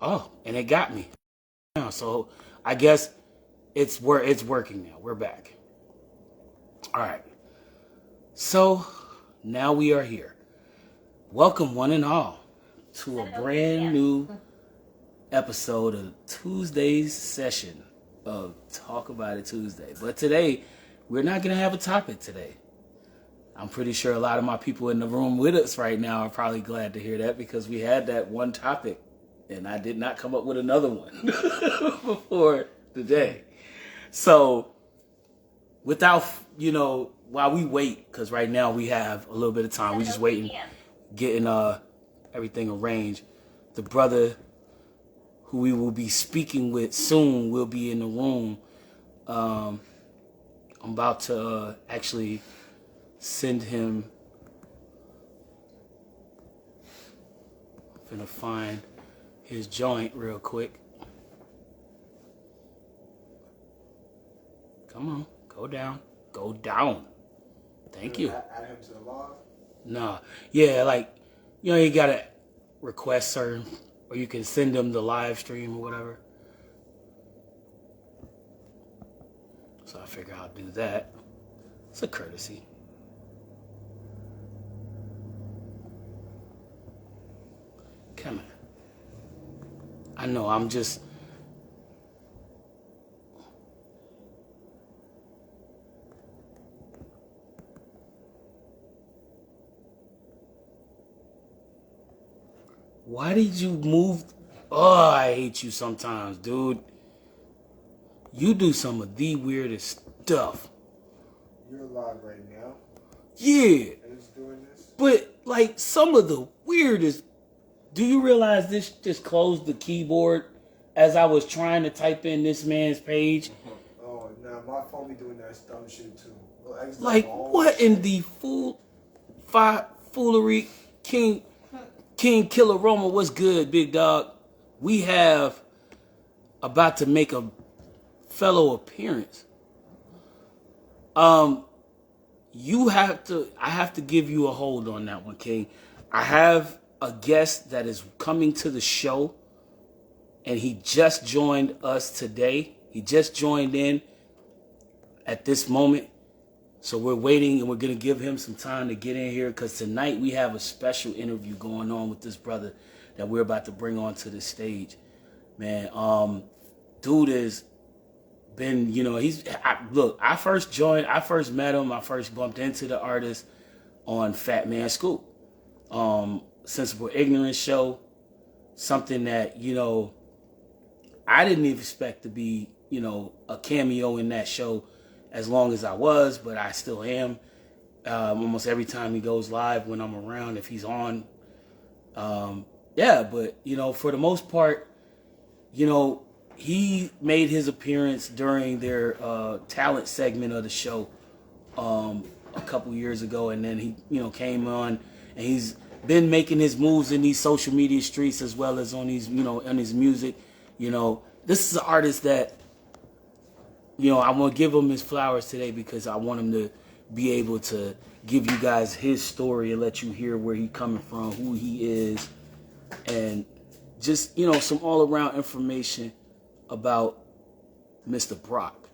Oh, and it got me. Yeah, so I guess it's working now. We're back. All right. So now we are here. Welcome one and all to a brand new episode of Tuesday's session of Talk About It Tuesday. But today, we're not going to have a topic today. I'm pretty sure a lot of my people in the room with us right now are probably glad to hear that because we had that one topic and I did not come up with another one before today. So without, while we wait, because right now we have a little bit of time, we just waiting, getting everything arranged. The brother who we will be speaking with soon will be in the room. I'm about to actually send him. I'm gonna find his joint real quick. Come on, go down. Go down. Thank you. Add him to the log? Nah. Yeah, you gotta request certain, or you can send them the live stream or whatever. So I figure I'll do that. It's a courtesy. Come on. I know, I'm just... Why did you move? Oh, I hate you sometimes, dude. You do some of the weirdest stuff. You're live right now? Yeah. And it's doing this? But, some of the weirdest... Do you realize this just closed the keyboard as I was trying to type in this man's page? Oh, nah, my phone be doing that dumb shit too. What in the foolery? King Killer Roma, what's good, big dog? We have about to make a fellow appearance. I have to give you a hold on that one, King. I have a guest that is coming to the show, and he just joined us today. He just joined in at this moment. So we're waiting, and we're going to give him some time to get in here because tonight we have a special interview going on with this brother that we're about to bring onto the stage. Man, dude has been, I first met him, I first bumped into the artist on Fat Man Scoop. Sensible Ignorance show, something that, I didn't even expect to be, a cameo in that show as long as I was, but I still am. Almost every time he goes live when I'm around, if he's on. But, for the most part, he made his appearance during their talent segment of the show a couple years ago, and then he, came on, and he's been making his moves in these social media streets as well as on these, on his music. This is an artist that, I want to give him his flowers today because I want him to be able to give you guys his story and let you hear where he's coming from, who he is, and just, some all-around information about Mr. Brock.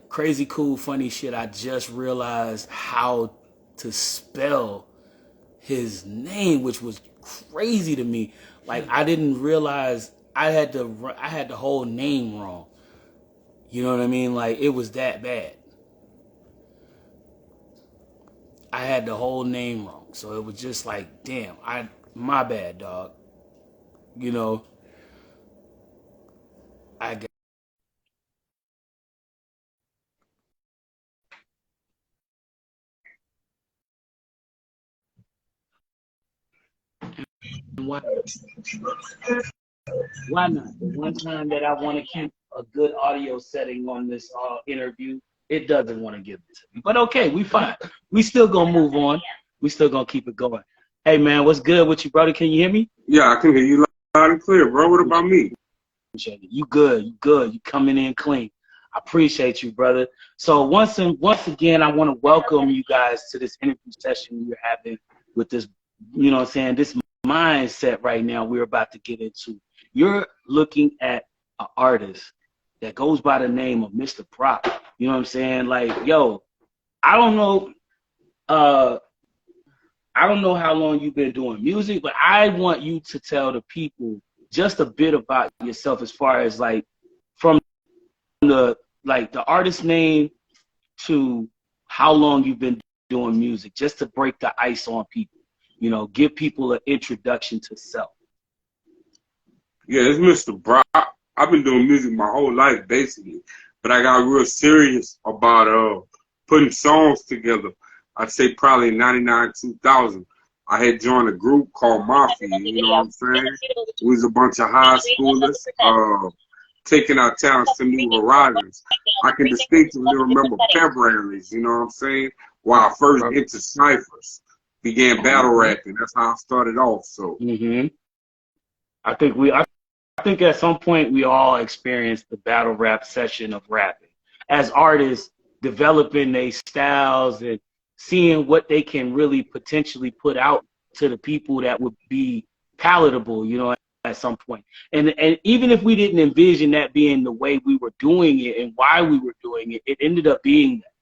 Crazy, cool, funny shit. I just realized how to spell his name, which was crazy to me. I didn't realize I had the whole name wrong. You know what I mean? It was that bad. I had the whole name wrong. So it was just damn, my bad, dog. I got why not? The one time that I want to keep a good audio setting on this interview, it doesn't want to give it to me. But okay, we fine. We still gonna move on. We still gonna keep it going. Hey man, what's good with you, brother? Can you hear me? Yeah, I can hear you loud and clear, bro. What about me? You good? You good? You coming in clean? I appreciate you, brother. So once again, I want to welcome you guys to this interview session we're having with this, this mindset right now we're about to get into. You're looking at an artist that goes by the name of Mr. Prop. You know what I'm saying? Like, yo, I don't know, I don't know how long you've been doing music, but I want you to tell the people just a bit about yourself as far as like from the artist name to how long you've been doing music, just to break the ice on people. You know, give people an introduction to self. Yeah, it's Mr. Brock. I've been doing music my whole life, basically. But I got real serious about putting songs together. I'd say probably 99, 2000. I had joined a group called Mafia, you know what I'm saying? We was a bunch of high schoolers taking our talents to new horizons. I can distinctly remember February's, you know what I'm saying? While I first entered Cyphers, began battle rapping. That's how I started off. So I think at some point we all experienced the battle rap session of rapping. As artists, developing their styles and seeing what they can really potentially put out to the people that would be palatable, you know, at some point. And even if we didn't envision that being the way we were doing it and why we were doing it, it ended up being that.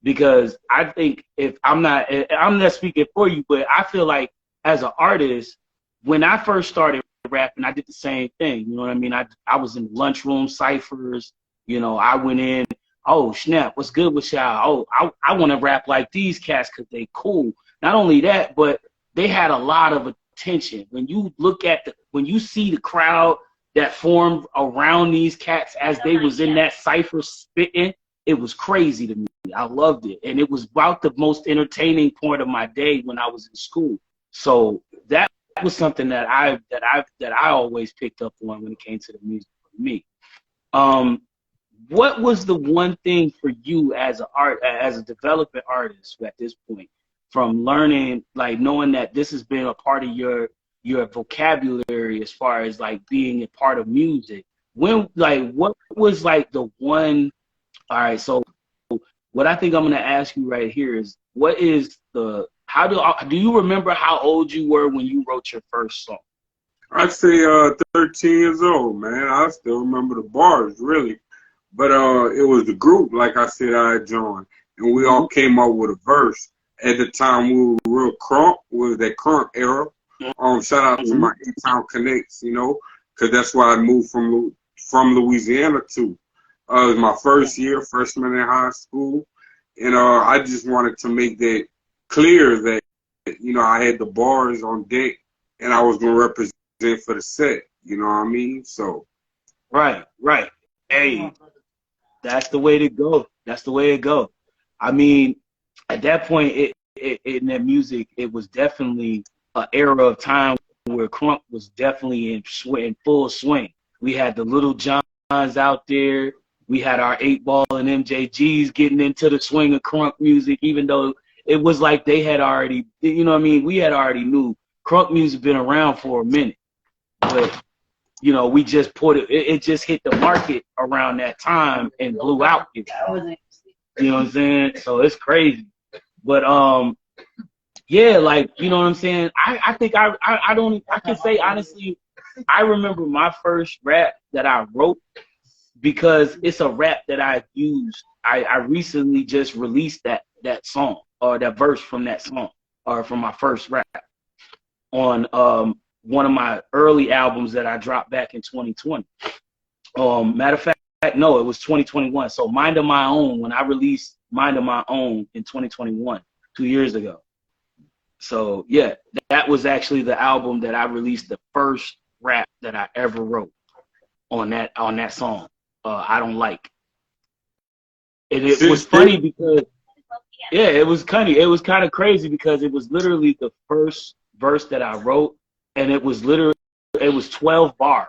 Because I think I'm not speaking for you, but I feel like as an artist, when I first started rapping, I did the same thing. You know what I mean? I was in lunchroom ciphers. You know, I went in, oh, snap, what's good with y'all? Oh, I want to rap like these cats because they cool. Not only that, but they had a lot of attention. When you look at when you see the crowd that formed around these cats as they was in that cipher spitting, it was crazy to me. I loved it. And it was about the most entertaining point of my day when I was in school. So that was something that I always picked up on when it came to the music for me. What was the one thing for you as a developing artist at this point, from learning, like knowing that this has been a part of your vocabulary as far as like being a part of music? When, like, what was like the one? All right, so what I think I'm gonna ask you right here is, what is how do you remember how old you were when you wrote your first song? I'd say 13 years old, man. I still remember the bars, really. But it was the group, like I said, I had joined, and we all came up with a verse. At the time, we were real crunk. It was that crunk era. Shout out to my E-Town Connects, you know, because that's why I moved from Louisiana to. It was my first year, freshman in high school, and I just wanted to make that clear that, you know, I had the bars on deck, and I was going to represent for the set, you know what I mean? So. Right. Hey, that's the way to go. That's the way to go. I mean, at that point, in that music, it was definitely an era of time where crunk was definitely in full swing. We had the Little Johns out there. We had our 8-Ball and MJGs getting into the swing of crunk music, even though it was like they had already, you know what I mean? We had already knew crunk music been around for a minute. But, you know, we just it just hit the market around that time and blew out. You know what I'm saying? So it's crazy. But, yeah, like, you know what I'm saying? I think I can say honestly, I remember my first rap that I wrote, because it's a rap that I used. I recently just released that song, or that verse from that song, or from my first rap on one of my early albums that I dropped back in 2020. Matter of fact, no, it was 2021. So Mind of My Own, when I released Mind of My Own in 2021, 2 years ago. So yeah, that was actually the album that I released, the first rap that I ever wrote on that song. I Don't Like. And it was funny because, yeah, it was kind of crazy because it was literally the first verse that I wrote, and it was 12 bars.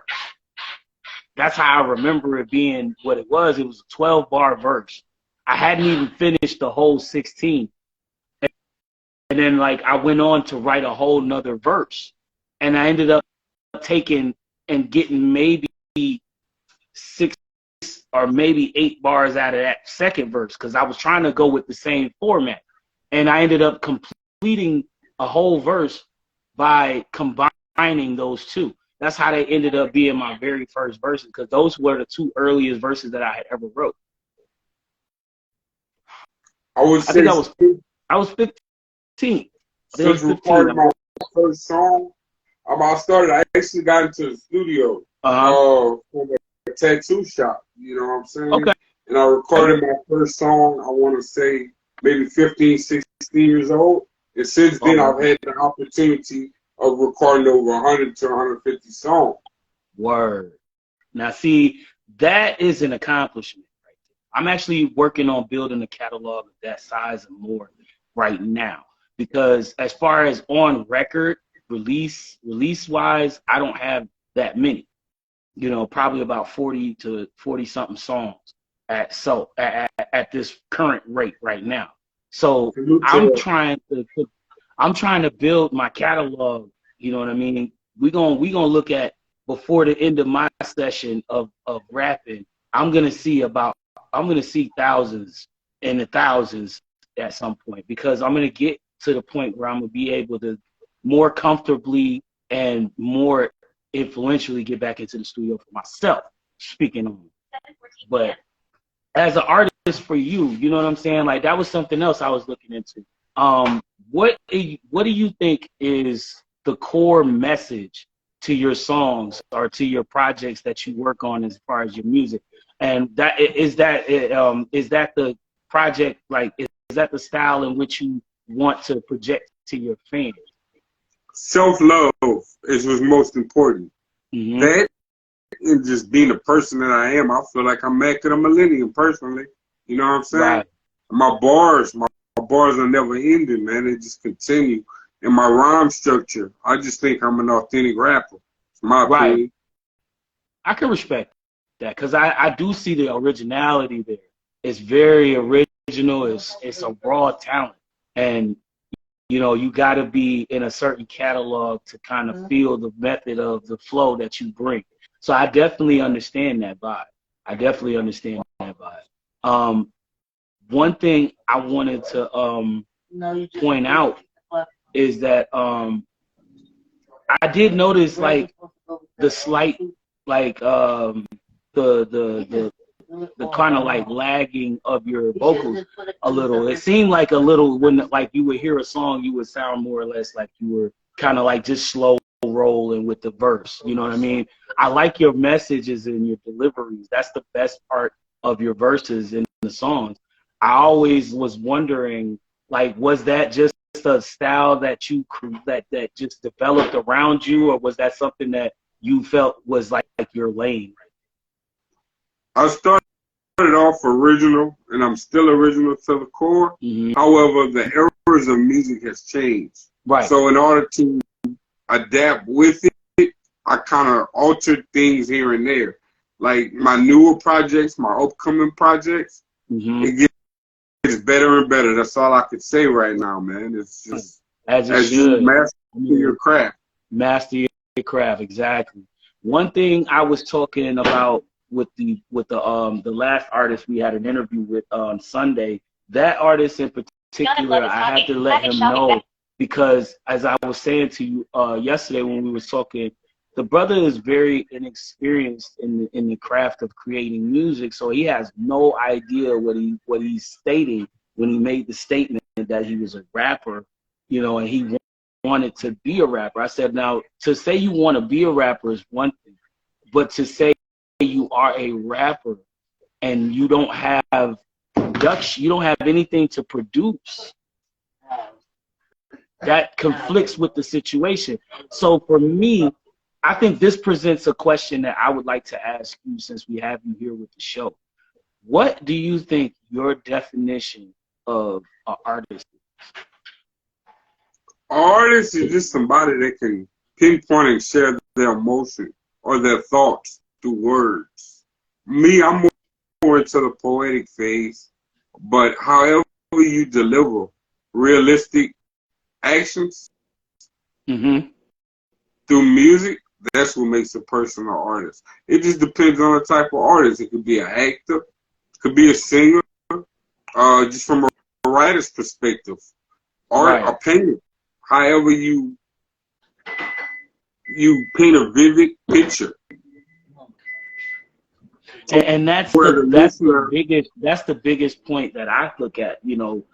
That's how I remember it being what it was. It was a 12-bar verse. I hadn't even finished the whole 16. And then, like, I went on to write a whole nother verse. And I ended up taking and getting maybe 6 or maybe 8 bars out of that second verse, because I was trying to go with the same format. And I ended up completing a whole verse by combining those two. That's how they ended up being my very first verses, because those were the two earliest verses that I had ever wrote. I would I think say I was 15. I think I was since 15. recording my first song, I actually got into the studio from a tattoo shop, you know what I'm saying? Okay. And I recorded my first song, I want to say maybe 15, 16 years old. And since then, I've had the opportunity of recording over 100 to 150 songs. Word. Now, see, that is an accomplishment right there. I'm actually working on building a catalog of that size and more right now, because as far as on record, release wise, I don't have that many. You know, probably about 40 to 40 something songs at this current rate right now. So I'm trying to build my catalog. You know what I mean? We gonna look at, before the end of my session of rapping, I'm gonna see thousands and the thousands at some point, because I'm gonna get to the point where I'm gonna be able to more comfortably and more influentially get back into the studio for myself, speaking on it. But as an artist for you, you know what I'm saying? Like, that was something else I was looking into. What do you think is the core message to your songs or to your projects that you work on as far as your music? And is that the project, like, is that the style in which you want to project to your fans? Self-love is what's most important. Mm-hmm. That and just being the person that I am, I feel like I'm back to the millennium personally. You know what I'm saying? Right. My bars are never ending, man. They just continue. And my rhyme structure, I just think I'm an authentic rapper. It's my opinion. I can respect that, because I do see the originality there. It's very original. It's a raw talent. And, you know, you got to be in a certain catalog to kind of feel the method of the flow that you bring. So I definitely understand that vibe. One thing I wanted to point out is that I did notice, like, the slight, like, the kind of like lagging of your vocals a little. It seemed like a little, when like you would hear a song, you would sound more or less like you were kind of like just slow rolling with the verse. You know what I mean? I like your messages and your deliveries. That's the best part of your verses in the songs. I always was wondering, like, was that just a style that you that just developed around you, or was that something that you felt was like your lane? I started off original, and I'm still original to the core. Mm-hmm. However, the eras of music has changed. Right. So in order to adapt with it, I kind of altered things here and there. Like my newer projects, my upcoming projects, it gets better and better. That's all I could say right now, man. It's just as you master your craft. Master your craft, exactly. One thing I was talking about with the last artist we had an interview with on Sunday, that artist in particular, I had to let him know, because as I was saying to you yesterday when we were talking, the brother is very inexperienced in the craft of creating music, so he has no idea what he's stating when he made the statement that he was a rapper, you know, and he wanted to be a rapper. I said, now, to say you want to be a rapper is one thing, but to say you are a rapper and you don't have production, you don't have anything to produce, that conflicts with the situation. So for me, I think this presents a question that I would like to ask you, since we have you here with the show. What do you think your definition of an artist is? An artist is just somebody that can pinpoint and share their emotion or their thoughts through words. Me, I'm more into the poetic phase, but however you deliver realistic actions through music, that's what makes a person an artist. It just depends on the type of artist. It could be an actor, it could be a singer, just from a writer's perspective, or a painter. However you you paint a vivid picture. And that's Where the the that's the listener, biggest point that I look at. You know,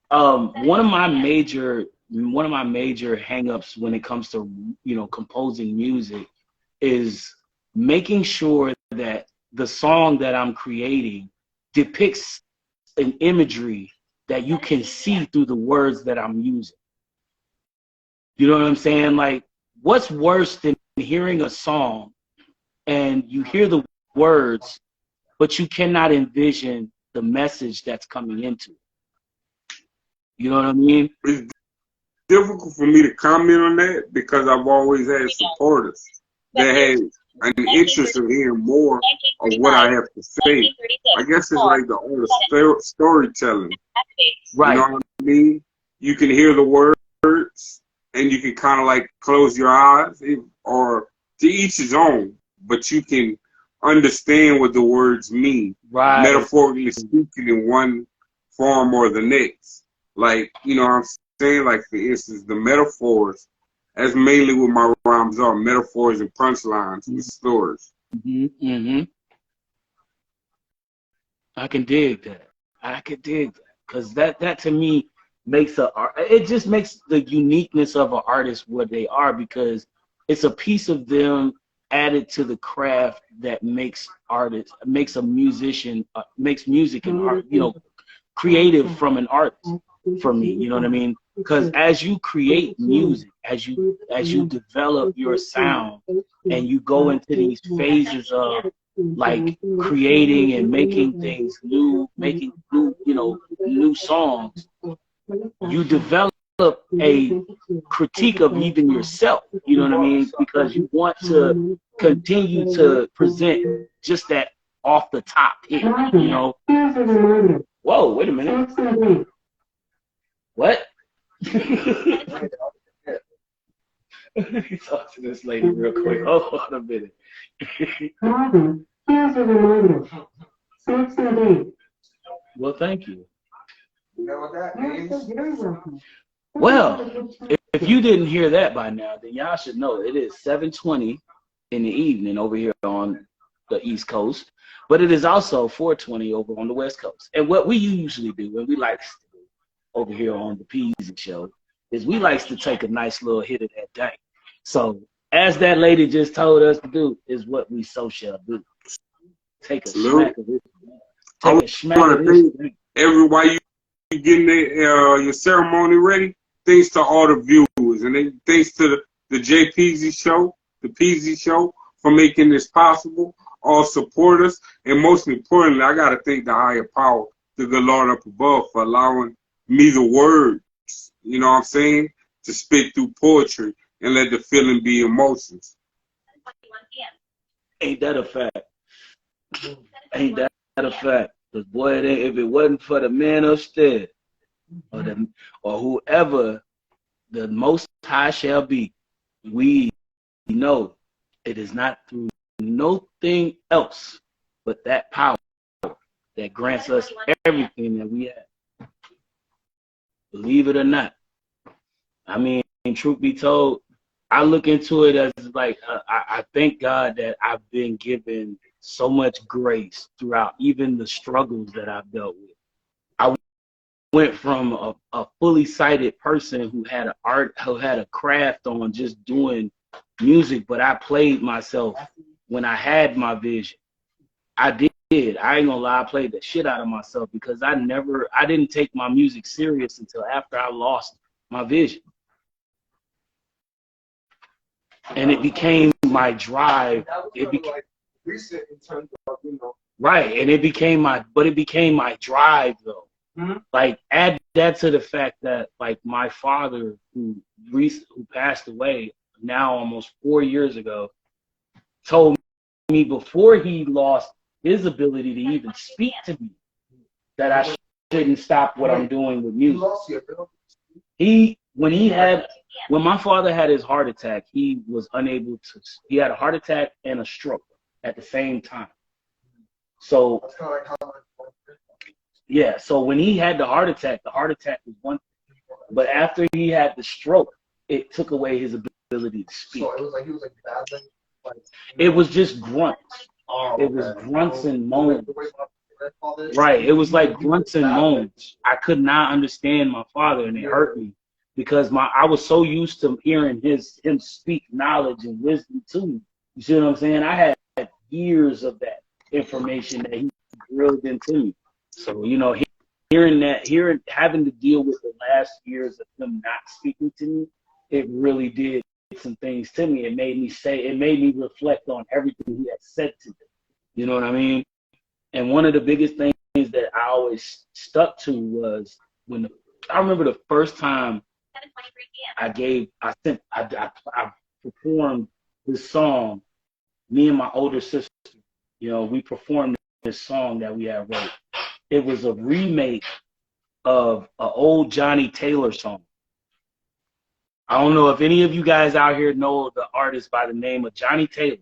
one of my major hangups when it comes to, you know, composing music is making sure that the song that I'm creating depicts an imagery that you can see through the words that I'm using. You know what I'm saying? Like, what's worse than hearing a song and you hear the words, but you cannot envision the message that's coming into it? You know what I mean? it's difficult for me to comment on that because I've always had supporters that had an interest in hearing more of what I have to say. I guess it's like the art of storytelling. You know Right. what I mean? You can hear the words and you can kind of like close your eyes, or to each his own, but you can understand what the words mean, Right. metaphorically speaking, in one form or the next. Like, you know what I'm saying? Like, for instance, the metaphors, that's mainly what my rhymes are, metaphors and punchlines with stories. Mm-hmm. I can dig that. I can dig that because that to me makes it just makes the uniqueness of an artist what they are, because it's a piece of them added to the craft that makes a musician, makes music and art, you know, creative from an artist for me. You know what I mean? Because as you create music, as you develop your sound and you go into these phases of like creating and making things new, making new, you know, new songs, you develop a critique of even yourself, you know what I mean? Because you want to continue to present just that off the top hit, you know? Whoa, wait a minute. What? Talk to this lady real quick. Hold on a minute. Here's a reminder. Well, thank you. You know what that means? Very welcome. Well, if you didn't hear that by now, then y'all should know it is 7:20 in the evening over here on the East Coast, but it is also 4:20 over on the West Coast. And what we usually do, and we like to do over here on the Peasy Show, is we like to take a nice little hit of that dank. So, as that lady just told us to do, is what we so shall do. Take a Salute. smack of it. I Take a smack want of to this thank drink. everybody you getting your ceremony ready. Thanks to all the viewers, and thanks to the JPZ Show, the PZ Show, for making this possible. All supporters, and most importantly, I gotta thank the higher power, the good Lord up above, for allowing me the words. You know what I'm saying? To spit through poetry and let the feeling be emotions. Ain't that a fact? Ain't that a fact? Because boy, if it wasn't for the man upstairs, or whoever the Most High shall be, we know it is not through nothing else but that power that grants us everything that we have. Believe it or not. I mean, truth be told, I look into it as like I thank God that I've been given so much grace throughout even the struggles that I've dealt with. I went from a fully sighted person who had a craft on just doing music, but I played myself when I had my vision. I did. I ain't gonna lie, I played the shit out of myself because I didn't take my music serious until after I lost my vision. And it became my drive. It became Recent in terms of, you know. right, and it became my drive though. Like, add that to the fact that like my father who passed away now almost 4 years ago told me before he lost his ability to even speak to me that I shouldn't stop what I'm doing with music. When my father had his heart attack, he had a heart attack and a stroke at the same time. So yeah, so when he had the heart attack was one thing. But after he had the stroke, it took away his ability ability to speak. So it was like he was like babbling. Like, It was just grunts. oh, It was okay. grunts and The way moans. my friend called it. Right. It was like grunts and moans. I could not understand my father, and it hurt me because I was so used to hearing him speak knowledge and wisdom to me. You see what I'm saying? I had years of that information that he drilled into me. So, you know, having to deal with the last years of him not speaking to me, it really did some things to me. It made me reflect on everything he had said to me. You know what I mean? And one of the biggest things that I always stuck to was I remember the first time I performed this song. Me and my older sister, you know, we performed this song that we had wrote. It was a remake of an old Johnny Taylor song. I don't know if any of you guys out here know the artist by the name of Johnny Taylor,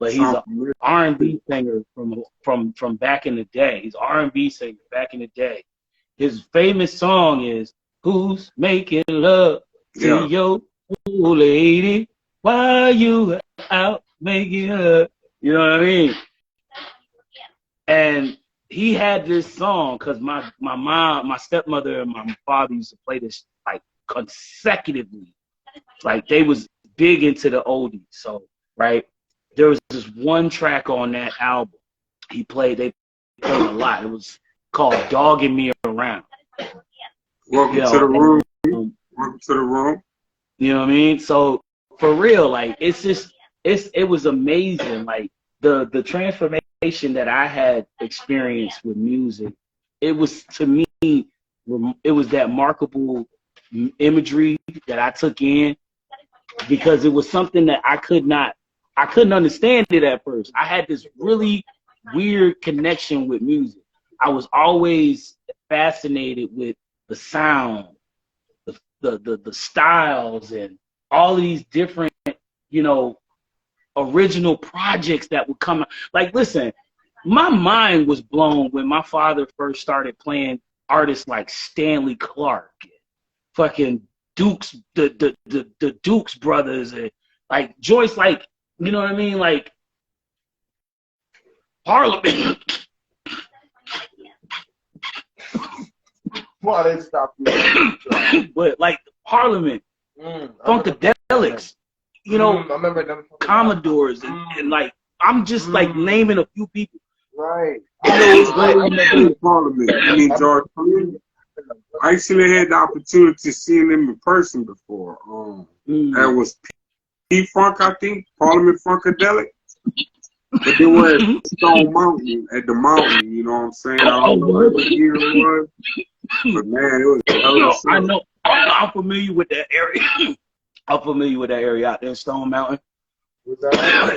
but he's an R&B singer from back in the day. He's an R&B singer back in the day. His famous song is "Who's Making Love to Your Old Lady While You Out Making Love?" You know what I mean? And he had this song because my mom, my stepmother, and my father used to play this like consecutively. Like they was big into the oldies. So, right, there was this one track on that album they played a lot. It was called "Dogging Me Around." Welcome to the room. Welcome to the room. You know what I mean? So for real, like it was amazing. Like the transformation that I had experienced with music, it was, to me, it was that markable imagery that I took in, because it was something that I couldn't understand it at first. I had this really weird connection with music. I was always fascinated with the sound, the styles, and all of these different, you know, original projects that would come out. Like, listen, my mind was blown when my father first started playing artists like Stanley Clarke, fucking Dukes, the Dukes brothers, and like Joyce, like, you know what I mean, like Parliament. Well, they stopped you. But like Parliament, Funkadelics, you know, I remember them. Commodores, and like I'm just like naming a few people. Right. Parliament. I mean, George Clooney. I actually had the opportunity to see him in person before. That was P-Funk, I think, Parliament Funkadelic. But they were at Stone Mountain, at the mountain, you know what I'm saying? I don't know what year it was. But man, it was a hell of a I know. I'm familiar with that area. I'm familiar with that area out there in Stone Mountain.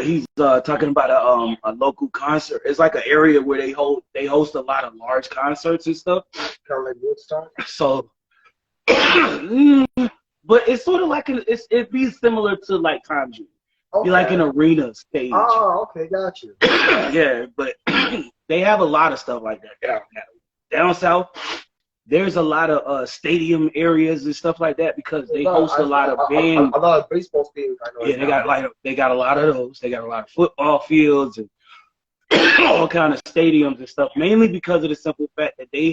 He's talking about a local concert. It's like an area where they host a lot of large concerts and stuff. Kind of like Woodstock. So, but it's sort of like it'd be similar to like Time Junior. Okay. Be like an arena stage. Oh, okay, got you. Yeah, but they have a lot of stuff like that down south. There's a lot of stadium areas and stuff like that because they host a lot of bands. A lot of baseball stadiums, I know. Yeah, they got a lot of those. They got a lot of football fields and all kind of stadiums and stuff. Mainly because of the simple fact that they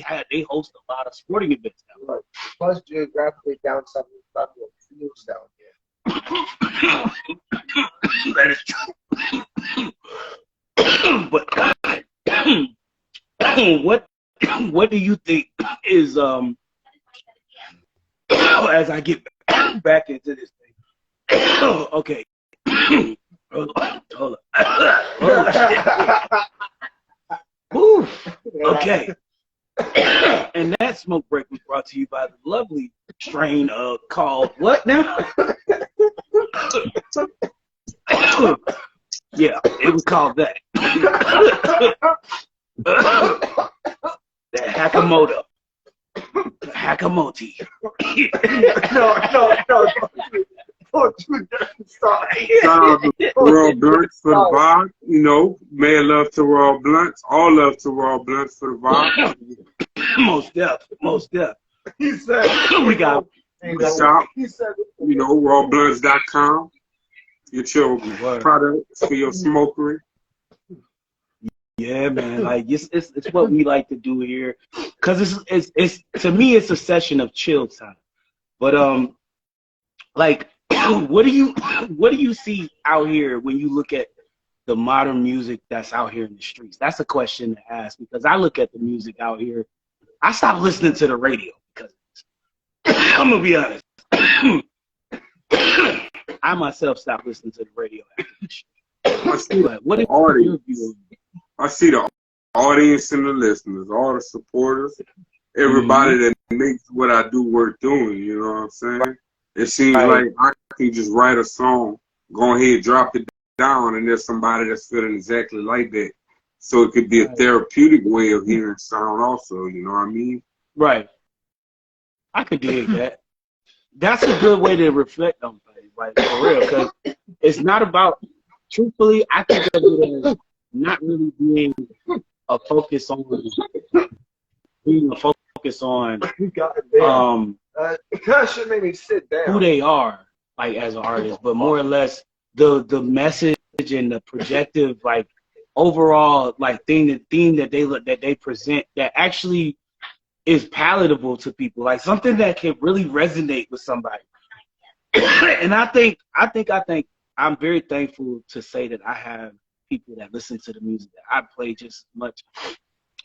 host a lot of sporting events now. Right. Plus, geographically down south, there's fields down here. That is true. But what do you think is as I get back into this thing? Okay. Hold on. Ooh, okay. And that smoke break was brought to you by the lovely strain called what now? Yeah, it was called that. That Hakamoto. Hakamoti. No. Don't you stop. Shout out to Royal Blunts for the vibe. You know, mad love to Royal Blunts. All love to Royal Blunts for the vibe. Most deaf. He said We got the shop, rawblunts.com. Get your products for your smokery. Yeah, man. Like it's what we like to do here, cause it's to me it's a session of chill time. But like what do you see out here when you look at the modern music that's out here in the streets? That's a question to ask, because I look at the music out here. I stopped listening to the radio because I'm gonna be honest. I myself stopped listening to the radio. But what is your view? I see the audience and the listeners, all the supporters, everybody that makes what I do worth doing. You know what I'm saying? It seems like I can just write a song, go ahead, drop it down, and there's somebody that's feeling exactly like that. So it could be a therapeutic way of hearing sound also, you know what I mean? Right. I could dig that. That's a good way to reflect on things, like, for real, because it's not about, truthfully, I think of it as not really being a focus on should make me sit down. Who they are, like, as an artist, but more or less the message and the projective, like, overall, like, theme that they present that actually is palatable to people, like something that can really resonate with somebody. And I think I'm very thankful to say that I have people that listen to the music that I play just as much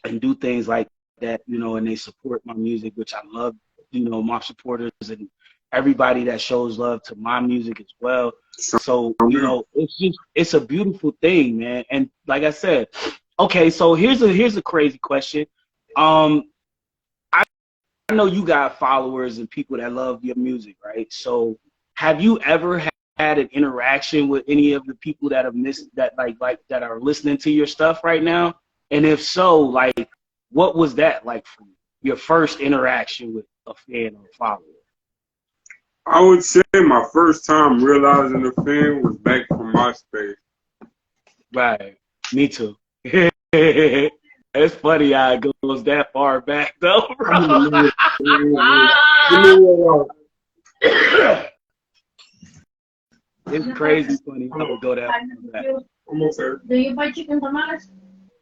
and do things like that, you know, and they support my music, which I love, you know, my supporters and everybody that shows love to my music as well. So, you know, it's a beautiful thing, man. And like I said, okay, so here's a crazy question. I know you got followers and people that love your music, right? So have you ever had an interaction with any of the people that have missed that that are listening to your stuff right now? And if so, like, what was that like for you? Your first interaction with a fan or a follower? I would say my first time realizing a fan was back from MySpace. Right. Me too. It's funny how it goes that far back, though, bro. It's crazy funny how it go that far back. Do you buy chicken tamales?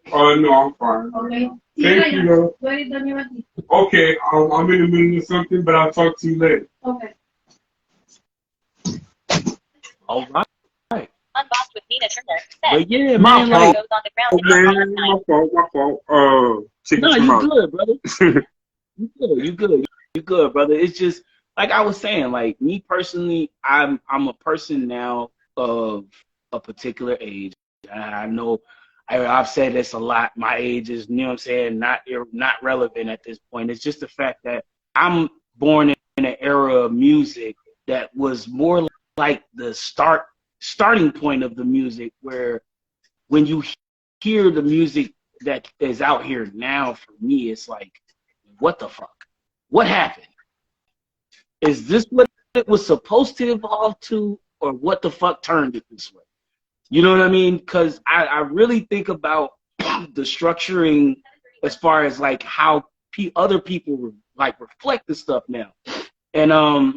No, I'm fine. Okay. Thank you, though. Where is Doña Betty? Okay, I'm in the middle of something, but I'll talk to you later. Okay. All right. Unboxed with Nina Turner. But yeah, man, like, goes on the ground My fault. Chicken no, you tamales. good, brother. You good, brother. It's just like I was saying, like, me personally, I'm a person now of a particular age. I know I've said this a lot. My age is, you know what I'm saying, not relevant at this point. It's just the fact that I'm born in an era of music that was more like the starting point of the music, where when you hear the music that is out here now, for me, it's like, what the fuck? What happened? Is this what it was supposed to evolve to, or what the fuck turned it this way? You know what I mean? Because I really think about the structuring as far as like how other people like reflect this stuff now. And I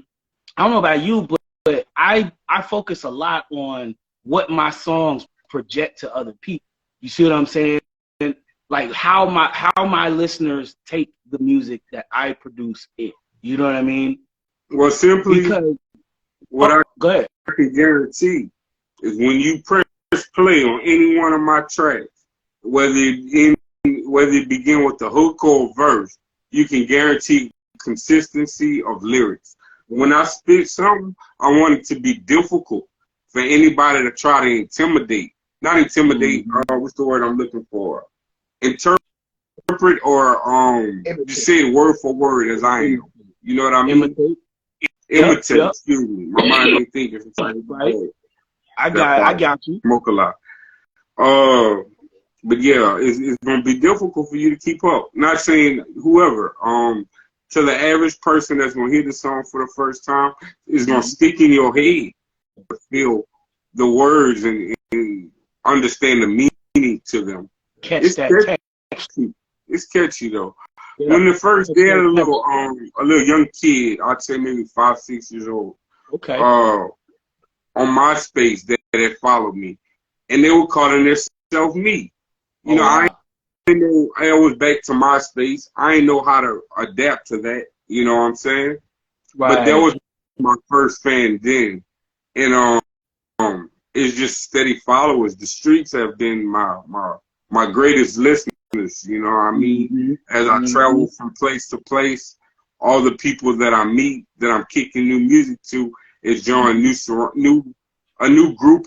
don't know about you, but I focus a lot on what my songs project to other people. You see what I'm saying? And like how my listeners take the music that I produce in. You know what I mean? Well, simply, because go ahead. I can guarantee is when you press play on any one of my tracks, whether it begin with the hook or verse, you can guarantee consistency of lyrics. When I spit something, I want it to be difficult for anybody to try to intimidate. Not intimidate, what's the word I'm looking for? Interpret or just say it word for word as I am. You know what I mean? Imitate. Yep. Excuse me. My mind ain't thinking. Right. I got you. Smoke a lot. But yeah, it's gonna be difficult for you to keep up. Not saying whoever. To the average person that's gonna hear the song for the first time, it's gonna stick in your head. Feel the words and understand the meaning to them. Catchy. It's catchy though. when the first they had a little young kid, I'd say maybe 5, 6 years old. Okay. On MySpace that followed me, and they were calling themselves me. You know, wow. I know I was back to MySpace. I didn't know how to adapt to that. You know what I'm saying? Right. But that was my first fan then, and it's just steady followers. The streets have been my greatest listeners. You know what I mean? As I travel from place to place, all the people that I meet, that I'm kicking new music to, is drawing a new group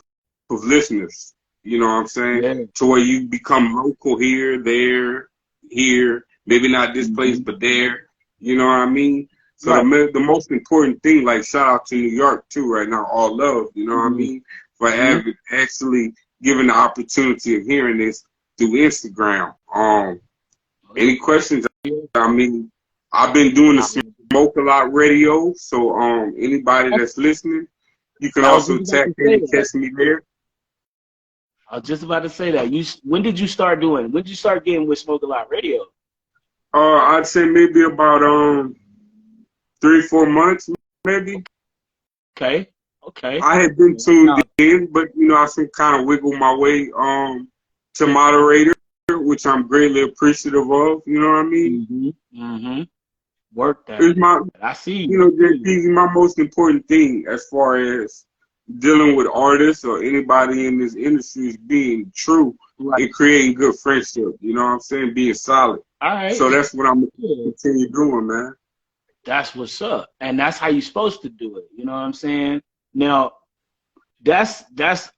of listeners. You know what I'm saying? Yeah. To where you become local here, there, here, maybe not this place, but there. You know what I mean? So the most important thing, like shout out to New York too right now, all love, you know what I mean? For having actually given the opportunity of hearing this through Instagram. Any questions? I mean, I've been doing the Smoke a Lot radio, so anybody that's listening, you can also tap in and catch me there. I was just about to say that. When did you start getting with Smoke a Lot radio? I'd say maybe about 3 or 4 months, maybe. Okay. I had been tuned in, but you know, I some kind of wiggled my way to moderator, which I'm greatly appreciative of. You know what I mean? Work that. It's I see. You know, JP is my most important thing as far as dealing with artists or anybody in this industry is being true and creating good friendship. You know what I'm saying? Being solid. All right. So that's what I'm going to continue doing, man. That's what's up. And that's how you're supposed to do it. You know what I'm saying? Now, that's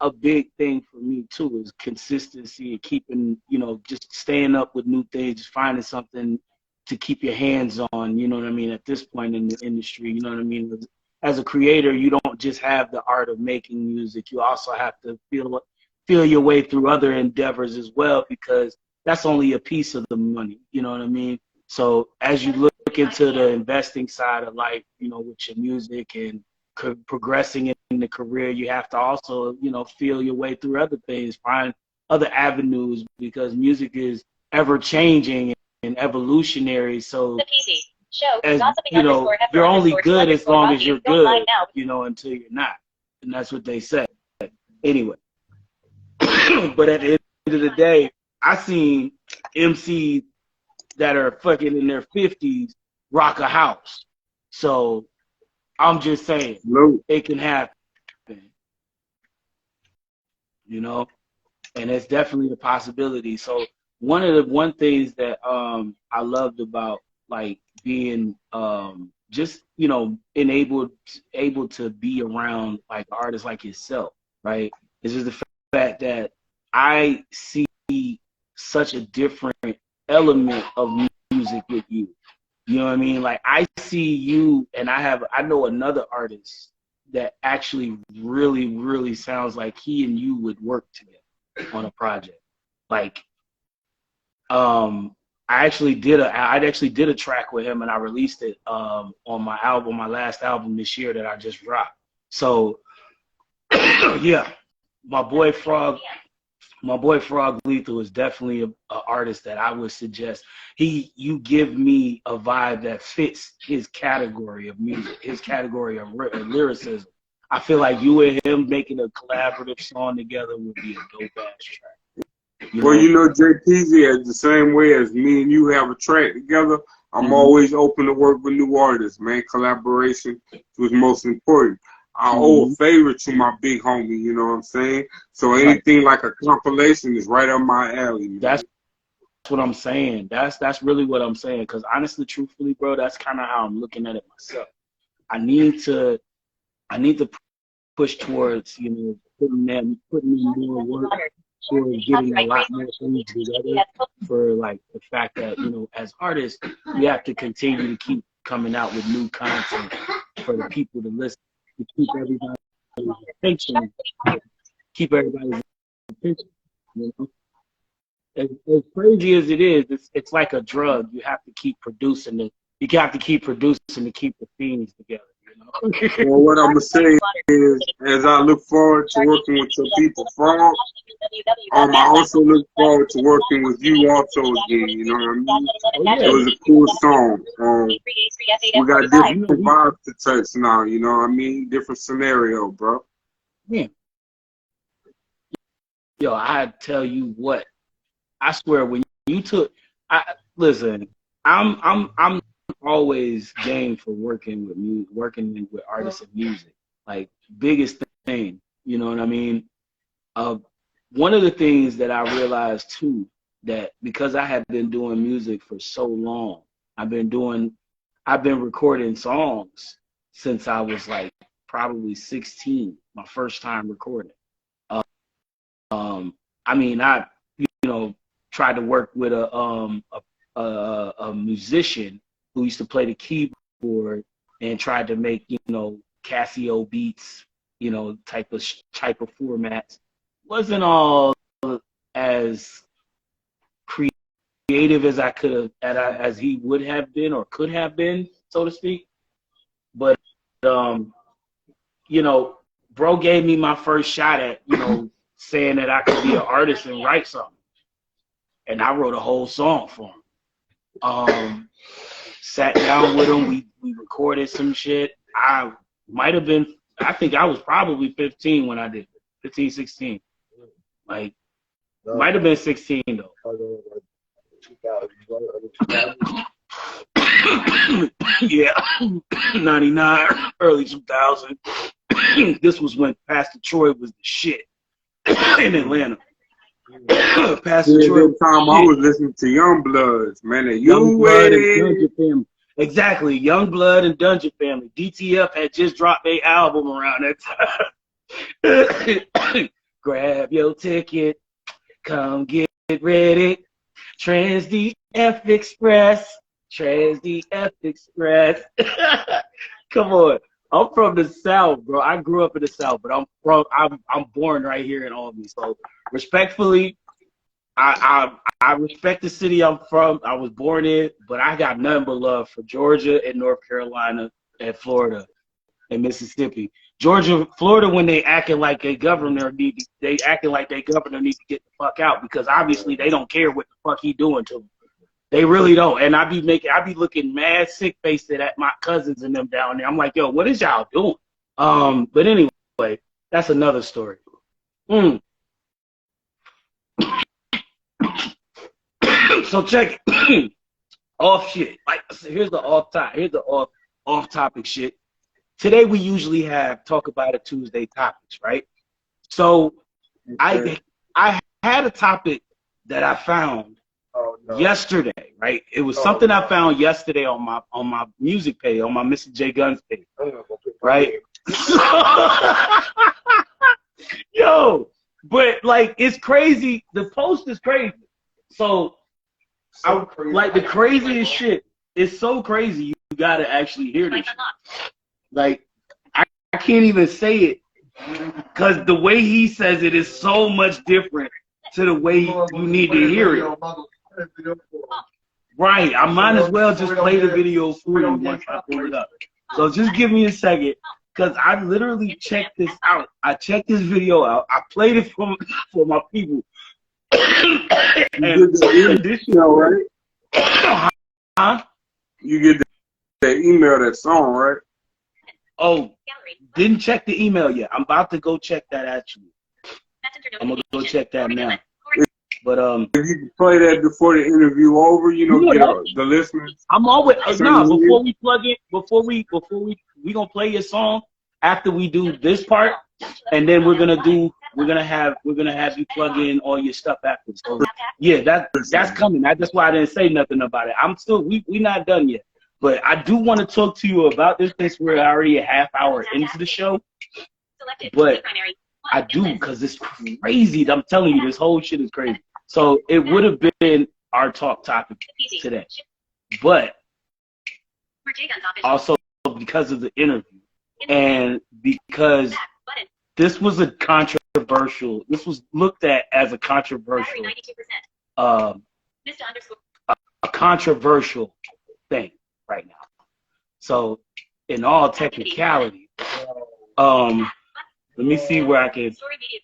a big thing for me too, is consistency and keeping, you know, just staying up with new things, just finding something to keep your hands on, you know what I mean, at this point in the industry, you know what I mean? As a creator, you don't just have the art of making music, you also have to feel your way through other endeavors as well, because that's only a piece of the money, you know what I mean? So as you look into the investing side of life, you know, with your music and progressing in the career, you have to also, you know, feel your way through other things, find other avenues, because music is ever changing and evolutionary. So, as, you know, you're only good as long as you're good, you know, until you're not. And that's what they say. Anyway, but at the end of the day, I seen MCs that are fucking in their 50s rock a house. So I'm just saying, it can happen, you know, and it's definitely a possibility. So one things that I loved about like being just, you know, able to be around like artists like yourself, right? Is just the fact that I see such a different element of music with you. You know what I mean? Like I see you, and I know another artist that actually really, really sounds like he and you would work together on a project. Like, I actually did a track with him, and I released it on my last album this year that I just dropped. So yeah, my boy Frog Lethal is definitely an artist that I would suggest. You give me a vibe that fits his category of music, his category of lyricism. I feel like you and him making a collaborative song together would be a dope ass track. You know, JPZ, as the same way as me and you have a track together, I'm always open to work with new artists, man. Collaboration was most important. I owe a favor to my big homie, you know what I'm saying? So anything like a compilation is right up my alley. Man. That's what I'm saying. That's really what I'm saying. Because honestly, truthfully, bro, that's kind of how I'm looking at it myself. I need to push towards, you know, putting in more work towards getting a lot more things together. For like the fact that, you know, as artists, we have to continue to keep coming out with new content for the people to listen. To keep everybody's attention, you know? As crazy as it is, it's like a drug. You have to keep producing it. You have to keep producing to keep the fiends together, you Well, what I'm gonna say is, as I look forward to working with your people, Frog, I also look forward to working with you also again. You know what I mean? yeah. It was a cool song. We got different You know, vibes to touch now. You know what I mean? Different scenario, bro. yeah. Yo, I tell you what, I swear when you took, listen, I'm always game for working with artists and music, like biggest thing, you know what I mean? One of the things that I realized too, that because I have been doing music for so long, I've been recording songs since I was like probably 16, my first time recording. I mean, I tried to work with a musician who used to play the keyboard and tried to make Casio beats, type of formats. Wasn't all as creative as I could have, as he would have been or could have been, so to speak. But bro gave me my first shot at saying that I could be an artist and write something. And I wrote a whole song for him. Sat down with him, we recorded some shit. I think I was probably 15 when I did it. 15, 16. Like, might have been 16 though. Yeah, 99, early 2000. This was when Pastor Troy was the shit in Atlanta. Pastor Troy. Time I was listening to Young Bloods, man. Young Blood and Dungeon Family. Exactly, Young Blood and Dungeon Family. DTF had just dropped their album around that time. Grab your ticket, come get ready. TransDF Express, TransDF Express. Come on. I'm from the South, bro. I grew up in the South, but I'm born right here in Albany. So respectfully, I respect the city I'm from. I was born in, but I got nothing but love for Georgia and North Carolina and Florida and Mississippi. Florida, when they acting like their governor need to get the fuck out, because obviously they don't care what the fuck he doing to them. They really don't. And I be looking mad sick faced at my cousins and them down there. I'm like, yo, what is y'all doing? But anyway, that's another story. So check it. Off shit. Like, here's the off topic shit. Today we usually talk about it Tuesday topics, right? So I had a topic that I found yesterday, right? It was something I found yesterday on my music page, on my Mr. J Guns page, right? Yo, but like it's crazy. The post is crazy. So like the craziest shit. It's so crazy. You gotta actually hear this. Like I can't even say it because the way he says it is so much different to the way you need to hear it. Right, I might as well just play the video for you once I pull it up. So just give me a second, because I literally checked this out. I checked this video out. I played it for my people. You get the email, right? Huh? You get that email, that song, right? Oh, didn't check the email yet. I'm about to go check that actually. I'm gonna go check that now. But if you can play that before the interview over, get the listeners. I'm always before we plug in, before we gonna play your song after we do this part, and then we're gonna have you plug in all your stuff after. So yeah, that's coming. That's why I didn't say nothing about it. I'm still we not done yet, but I do want to talk to you about this since we're already a half hour into the show. But I do, because it's crazy. I'm telling you, this whole shit is crazy. So it would have been our talk topic today. But also because of the interview and because this was a controversial, this was looked at as a controversial, a controversial thing right now. So in all technicality. Let me see where I can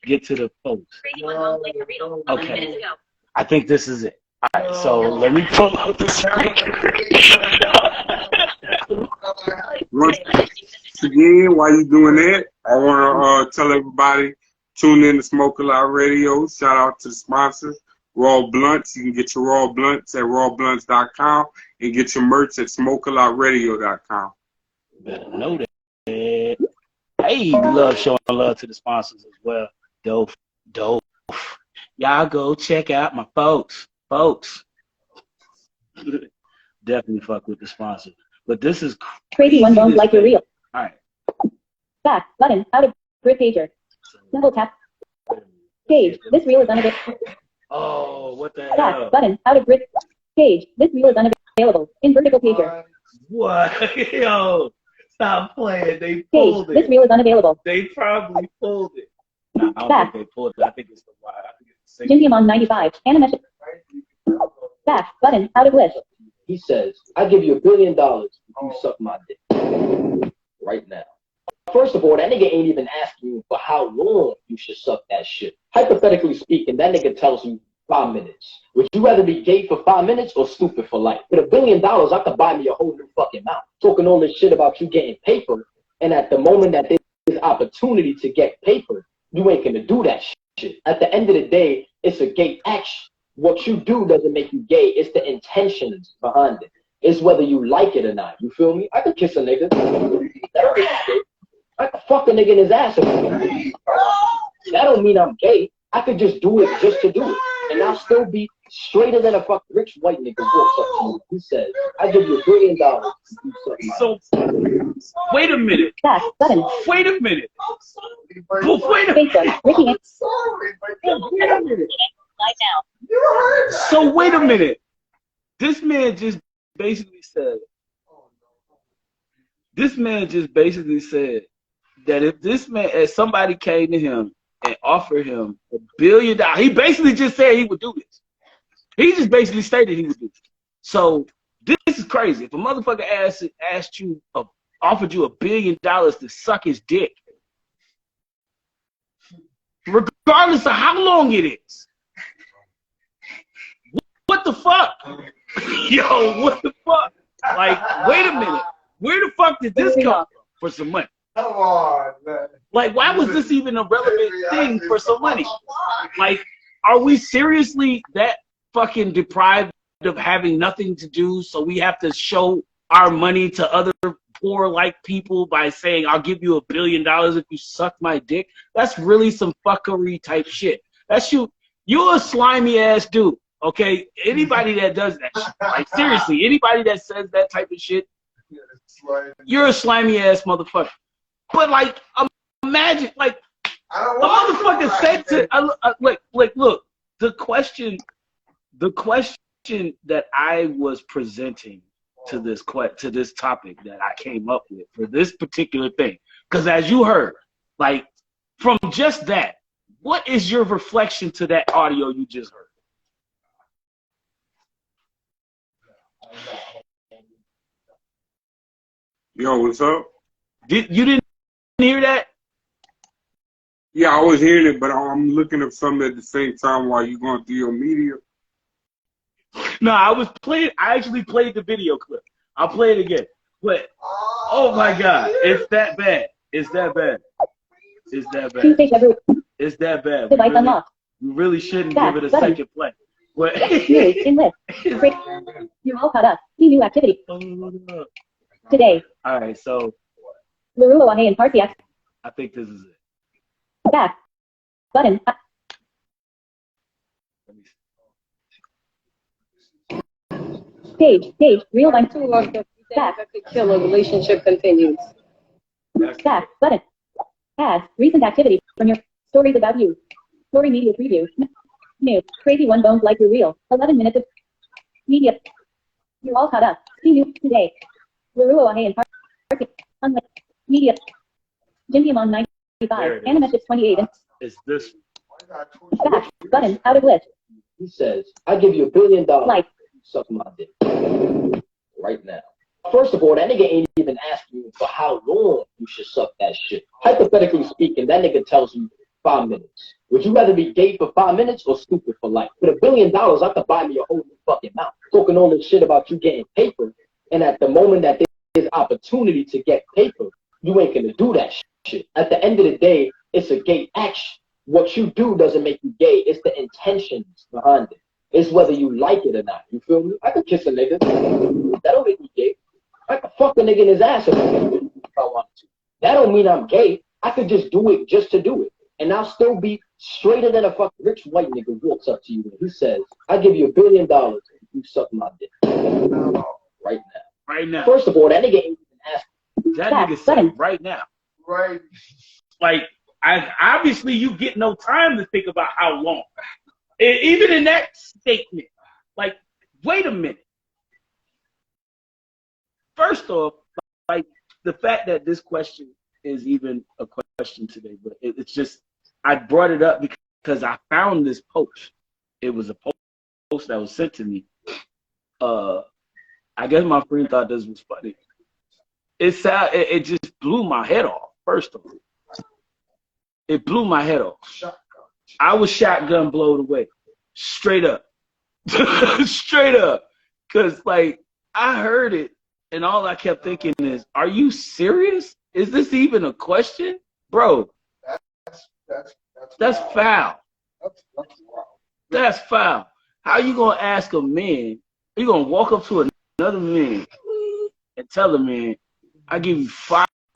get to the post. Okay. I think this is it. All right, so let me pull up the Once again, while you doing that, I want to tell everybody, tune in to Smoke a Lot Radio. Shout out to the sponsors, Raw Blunts. You can get your Raw Blunts at rawblunts.com and get your merch at smokealotradio.com. Better know that. Hey, we love showing love to the sponsors as well. Dope. Y'all go check out my folks. Definitely fuck with the sponsor. But this is Crazy One Bones Like You're Real. All right. Back button out of grid pager. Double tap. Page. This reel is unavailable. Oh, what the Back hell? button out of grid page. This reel is unavailable. In vertical pager. What? Yo, stop playing. They Page. pulled This it. reel is unavailable. They probably pulled it. No, I don't Back. think they pulled it. I think it's the wide. I think it's the single. Gymbium on 95. Animation. Back button out of list. He says, I give you $1 billion if you suck my dick. Right now. First of all, that nigga ain't even asking you for how long you should suck that shit. Hypothetically speaking, that nigga tells you 5 minutes. Would you rather be gay for 5 minutes or stupid for life? With $1 billion, I could buy me a whole new fucking mouth. Talking all this shit about you getting paper, and at the moment that there's opportunity to get paper, you ain't gonna do that shit. At the end of the day, it's a gay action. What you do doesn't make you gay. It's the intentions behind it. It's whether you like it or not. You feel me? I could kiss a nigga. That don't mean I'm gay. I could fuck a nigga in his ass. That don't mean I'm gay. I could just do it just to do it. And I'll still be straighter than a fuck rich white nigga walks up to you. He says, I give you $1 billion if you suck my dick. So, wait a minute. Back button. Wait a minute. Well, wait a minute. Facebook. Ricky. Wait a minute. Lie down. So wait a minute. This man just basically said that if somebody came to him and offered him $1 billion, he basically just said he would do this. He just basically stated he would do this. So this is crazy. If a motherfucker offered you $1 billion to suck his dick, regardless of how long it is. What the fuck? Yo, what the fuck? Like, wait a minute. Where the fuck did this come from for some money? Come on, man. Like, why was this even a relevant thing for some money? Like, are we seriously that fucking deprived of having nothing to do, so we have to show our money to other poor like people by saying, I'll give you $1 billion if you suck my dick? That's really some fuckery type shit. That's you're a slimy ass dude. Okay, anybody that does that shit, like seriously, anybody that says that type of shit, you're a slimy ass motherfucker. But like, imagine, like, a motherfucker said to, look, the question that I was presenting to this topic that I came up with for this particular thing, because as you heard, like, from just that, what is your reflection to that audio you just heard? Yo, what's up? You didn't hear that? Yeah, I was hearing it, but I'm looking at something at the same time while you're going through your media. No, I actually played the video clip. I'll play it again. But, oh my God, it's that bad. It's that bad. It's that bad. Tuesday, February. It's that bad. Device unlocked. We really shouldn't Back give it a button. second play. But News in list. Break. You're all caught up. See new activity. Today. All right, so Larulo Ahe and Parsiak. I think this is it. Back. Button. Page. Real line. Two of the Back. that could kill a relationship continues. Back. Button. Add. Recent activity from your stories about you. Story media preview. New. Crazy One Bones Like You're Real. 11 minutes of media. You're all caught up. See new today. Larulo Ahe and Parsiak. Unlike media. Jimmy on 95. Animeship 28. It's this Back. Button. Out of list. He says, I give you $1 billion Like. if you suck my dick. Right now. First of all, that nigga ain't even asking you for how long you should suck that shit. Hypothetically speaking, that nigga tells you 5 minutes. Would you rather be gay for 5 minutes or stupid for life? With $1 billion, I could buy me a whole new fucking mouth. Talking all this shit about you getting paper, and at the moment that there's opportunity to get paper, you ain't gonna do that shit. At the end of the day, it's a gay action. What you do doesn't make you gay. It's the intentions behind it. It's whether you like it or not. You feel me? I could kiss a nigga. That don't make me gay. I could fuck a nigga in his ass if I wanted to. That don't mean I'm gay. I could just do it just to do it. And I'll still be straighter than a fucking rich white nigga walks up to you and he says, I give you $1 billion if you suck my dick. Right now. Right now. First of all, that nigga ain't even asking. That nigga said right now. Right. Like, obviously you get no time to think about how long. Even in that statement, like, wait a minute. First off, like, the fact that this question is even a question today, but it's just, I brought it up because I found this post. It was a post that was sent to me. I guess my friend thought this was funny. It just blew my head off, first of all. It blew my head off. I was shotgun blown away. Straight up. Straight up. Because, like, I heard it, and all I kept thinking is, are you serious? Is this even a question? Bro, that's foul. That's foul. How you going to ask a man, you going to walk up to another man and tell him, man, I give you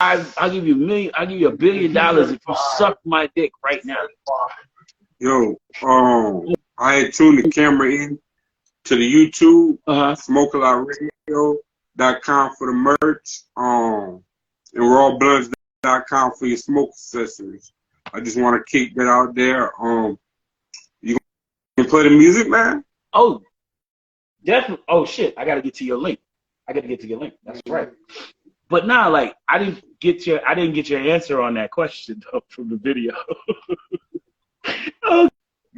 $1 billion if you suck my dick right now. Yo, I had tuned the camera in to the YouTube, SmokeALotRadio.com for the merch, and RawBlunts.com for your smoke accessories. I just want to kick that out there. You gonna play the music, man? Oh, definitely. Oh shit, I gotta get to your link. That's right. But nah, like, I didn't get your answer on that question though from the video. Oh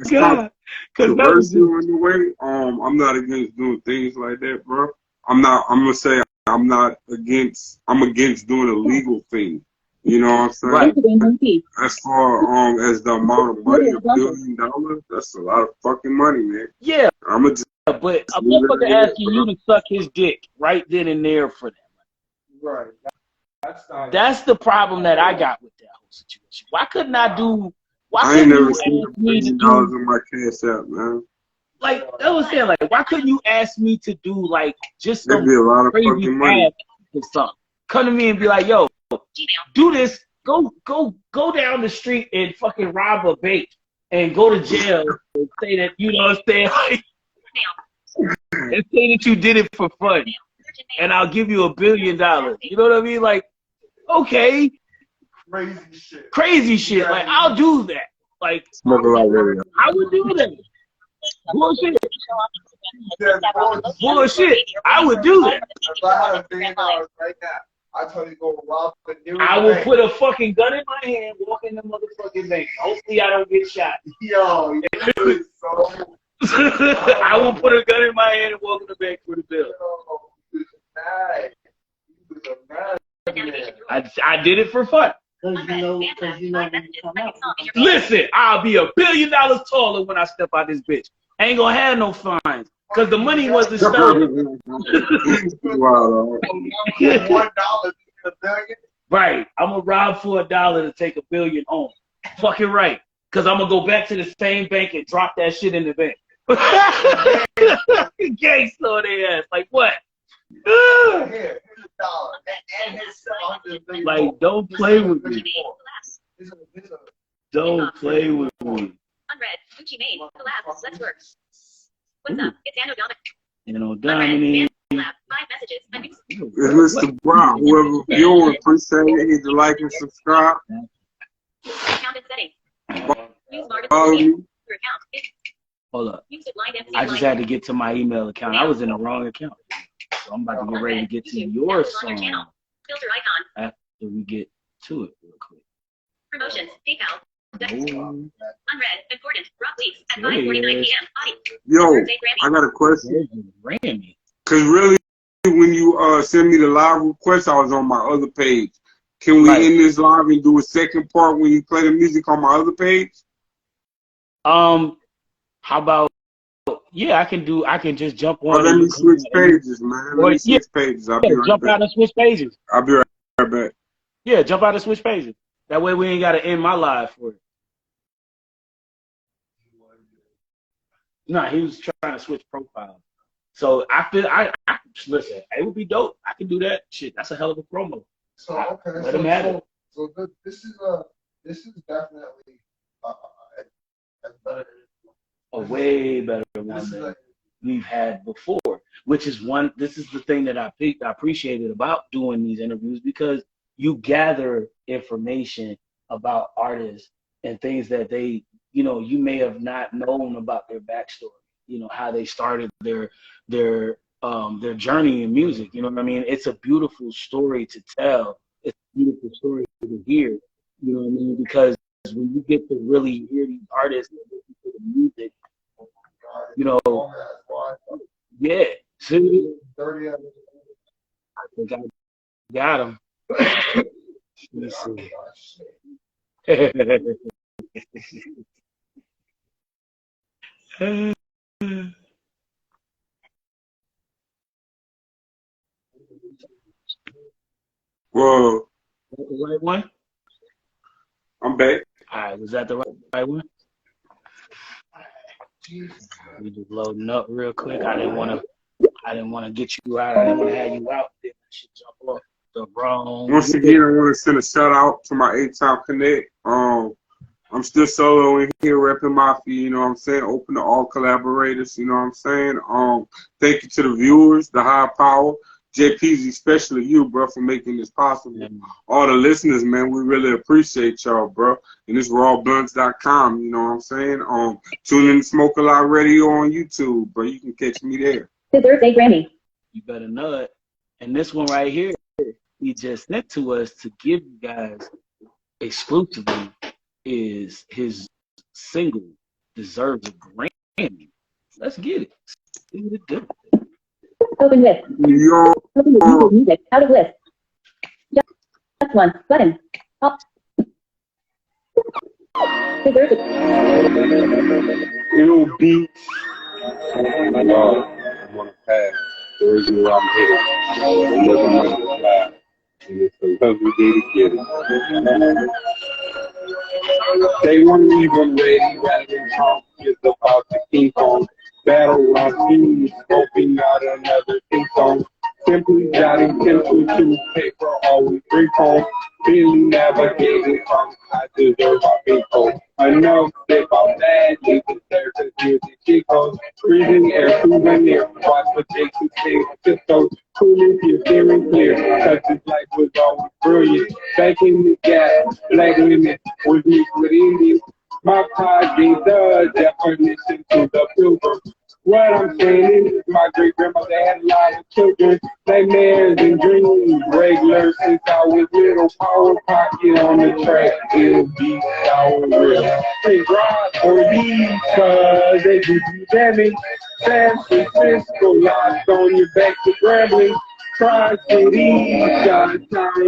God, because that was on the way. I'm not against doing things like that, bro. I'm against doing a legal thing. You know what I'm saying? Right. As far as the amount of money, $1 billion, that's a lot of fucking money, man. Yeah, but a motherfucker asking you to suck his dick right then and there for that. Right. That's the problem that I got with that whole situation. Why couldn't I do? Why I ain't couldn't never you seen ask me to $1 do? in my cash app, man. Like, I was saying, like, why couldn't you ask me to do, like, just some That'd be a lot of crazy fucking money. ass or something? Come to me and be like, yo, do this. Go down the street and fucking rob a bank and go to jail and say that, you know what I'm saying? Like, and say that you did it for fun. And I'll give you $1 billion. You know what I mean? Like, okay. Crazy shit. Like, I'll do that. Like, SmokeALotRadio. I would do that. Bullshit. Bullshit. I would do that. If I had $1 billion right now, I told you to go rob the nearest I will bank. put a fucking gun in my hand, walk in the motherfucking bank. Hopefully I don't get shot. Yo, you is so. I will put a gun in my hand and walk in the bank for the bill. You was a mad. I did it for fun. Because you know when you come out. Listen, I'll be $1 billion taller when I step out this bitch. I ain't gonna have no fines. Because the money wasn't stolen. Wow. $1 a billion. Right. I'm gonna rob for $1 to take $1 billion home. Fucking right. Because I'm gonna go back to the same bank and drop that shit in the bank. Gangsta on their ass. Like what? Here, here's $1. And his $100 Like, don't play with me. Here's a Don't play with me. Unread. Gucci Mane. Collab. Let's work. What's up? It's Anno Dominic. You know, Unread. Dominic. Collab. 5 messages. It's Mr. Brown. Whoever viewing, appreciate it. Hit the like and subscribe. Account and settings. Use Margaret. Follow me. Your account. Hold up. Use it blind MC I just had to get to my email account. I was in the wrong account. So I'm about to get ready to get to your song Filter icon. after we get to it real quick. Promotions. PayPal. Oh, Unread. Important. Rock weeks at There he 5:49 is. p.m. Audio. Yo, Thursday Grammy. I got a question. there's the Grammy. Cause really, when you send me the live request, I was on my other page. Can we Right. end this live and do a second part when you play the music on my other page? How about? Yeah, I can just jump Or on. let And me you switch come in. pages, man. Let Or, me yeah, switch pages. I'll be right jump back. out and switch pages. I'll be right back. Yeah, jump out and switch pages. That way we ain't got to end my live for it. No, he was trying to switch profiles. So I listen. It would be dope. I can do that. Shit, that's a hell of a promo. So okay, Let him have it. So this is definitely a better. A way better This one is than like, we've had before. Which is one. This is the thing that I appreciated about doing these interviews, because you gather information about artists and things that they, you may have not known about their backstory. How they started their journey in music. You know what I mean? It's a beautiful story to tell. It's a beautiful story to hear. You know what I mean? Because when you get to really hear these artists and listen to the music, yeah. See, 30 of I think I got him. Let me see. Whoa, The right one? I'm back. All right, was that the right one? We just loading up real quick. I didn't want to get you out. I didn't want to have you out. Then that shit jump off the wrong. Once again, I want to send a shout out to my 8-Time Connect. I'm still solo in here repping Mafia, you know what I'm saying? Open to all collaborators, you know what I'm saying? Thank you to the viewers, the high power, JP's, especially you, bro, for making this possible. All the listeners, man, we really appreciate y'all, bro. And it's rawblunts.com, you know what I'm saying? Tune in to Smoke a Lot Radio on YouTube, bro. You can catch me there. Deserves a Grammy. You better know it. And this one right here, he just sent to us to give you guys exclusively is his single, Deserves a Grammy. Let's get it. See what it do. Open list. Yo, Open with YouTube music. Out of list. Just one. Button. Up. Deserves a Ill Beats. I'm on a path. The reason why I'm here. I'm living my life. And it's a lovely day to get it. They weren't even ready. Rapping Trump is about to King Kong. Battle run teams, scoping out another King Kong. Simply jotting pencil to paper, always free phone. Barely navigating from I deserve my people. Enough said about that, you deserve to hear the Chicos. Breathing air, souvenir, watch what takes you say, Cisco. Cooling here, hearing clear, cause his life was always brilliant. Back in the gap, black women was mixed with Indians. My pride gave the definition to the pilgrim. What I'm saying is my great grandmother had a lot of children, nightmares and dreams, regular since I was little. Power pocket on the track, it'll be our real. Hey, rock for these, cause they do you damage. San Francisco, lost on your back to Grambling. Tri-City, Chi-Town,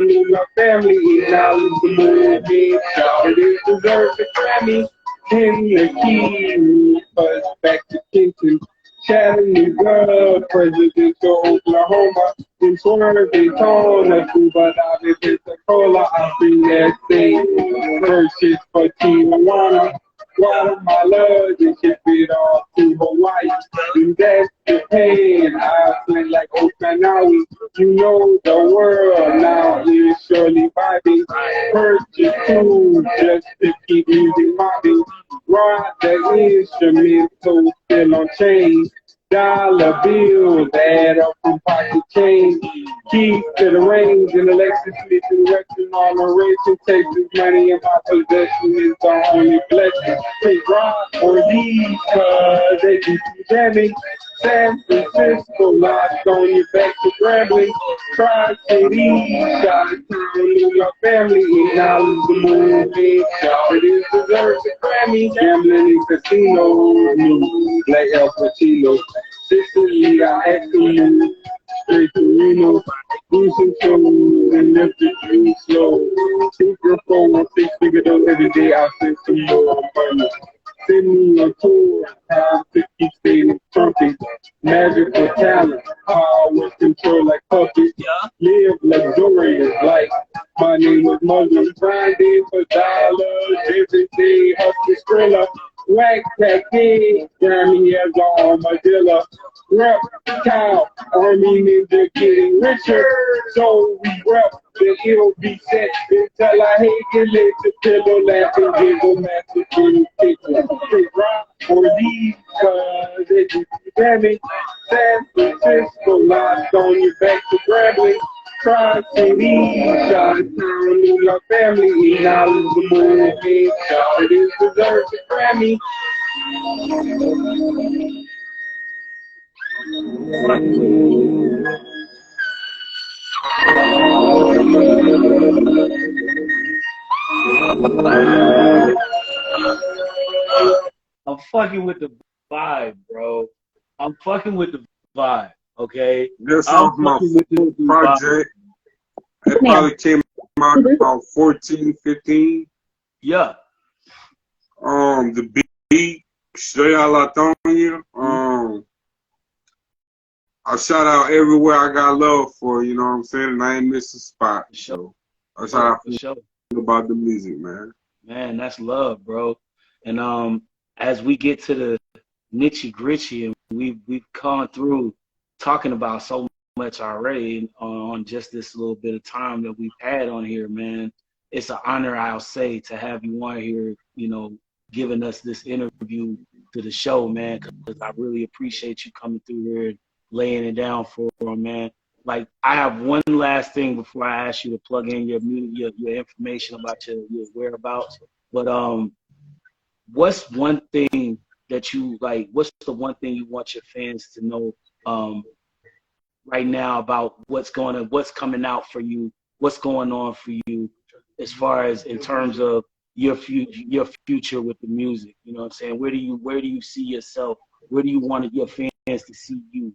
in my family, acknowledge the movement. Shout it deserves a Grammy. In the key, buzz back to Kenton. Chattanooga, presidential Oklahoma. Then swerve Daytona, Cuba, David, Pensacola. I bring that same purchase for Tijuana. Guatemala, then ship it off to Hawaii. And that's Japan. I play like Okinawa. You know the world now is surely vibing. Purchase tools just to keep music mobbing. Rod the instrumental still on chain. Dollar bills add up from pocket change. Keys to the range in the Lexus Smith and Western on the race. It takes this money in my possession is the only blessing. Take Rod for these, cause they keep you jamming. San Francisco, lost on your back to Grambling. Tri-City, Chi-Town, New York family, acknowledge the movement. Y'all, it is deserves a Grammy. Gambling in casinos, new Black El Pacino. Sicily, I ask you. straight to Reno. Do some shows and lift it real slow. Super phone, 6-figure dough every day. I'll send some more money. Send me a tour, how to keep staying trumpet. Magical talent, power control like puppets. Live luxurious life. My name was Muslim, grinding for dollars every day. Hustle thriller, whack that kid, Grammy as armadillo. Reptile, army ninja getting richer. So we rep, then it'll be set until I hate your legs to pillow, laughing, giggle, master, kitty, kitchen. Straight rock for these, cause it is damage. San Francisco, lost on your back to Grambling. Tri-City, Chi-Town, New York family, knowledgeable, big shot, it is deserves a Grammy. I'm fucking with the vibe, bro. I'm fucking with the vibe, okay? This I'm off my fucking with the full project. It probably came out about 14, 15. Yeah. The beat, straight out La Tonya. I shout out everywhere I got love for, you know what I'm saying? And I ain't missed a spot. So I shout out For sure. about the music, man. Man, that's love, bro. And as we get to the nitty gritty, and we've gone through talking about so much already on just this little bit of time that we've had on here, man. It's an honor, I'll say, to have you on here, you know, giving us this interview to the show, man, because I really appreciate you coming through here and laying it down for him, man. Like, I have one last thing before I ask you to plug in your information about your whereabouts. But what's one thing that you like? What's the one thing you want your fans to know right now about what's coming out for you? What's going on for you as far as in terms of your future with the music? You know what I'm saying? Where do you see yourself? Where do you want your fans to see you?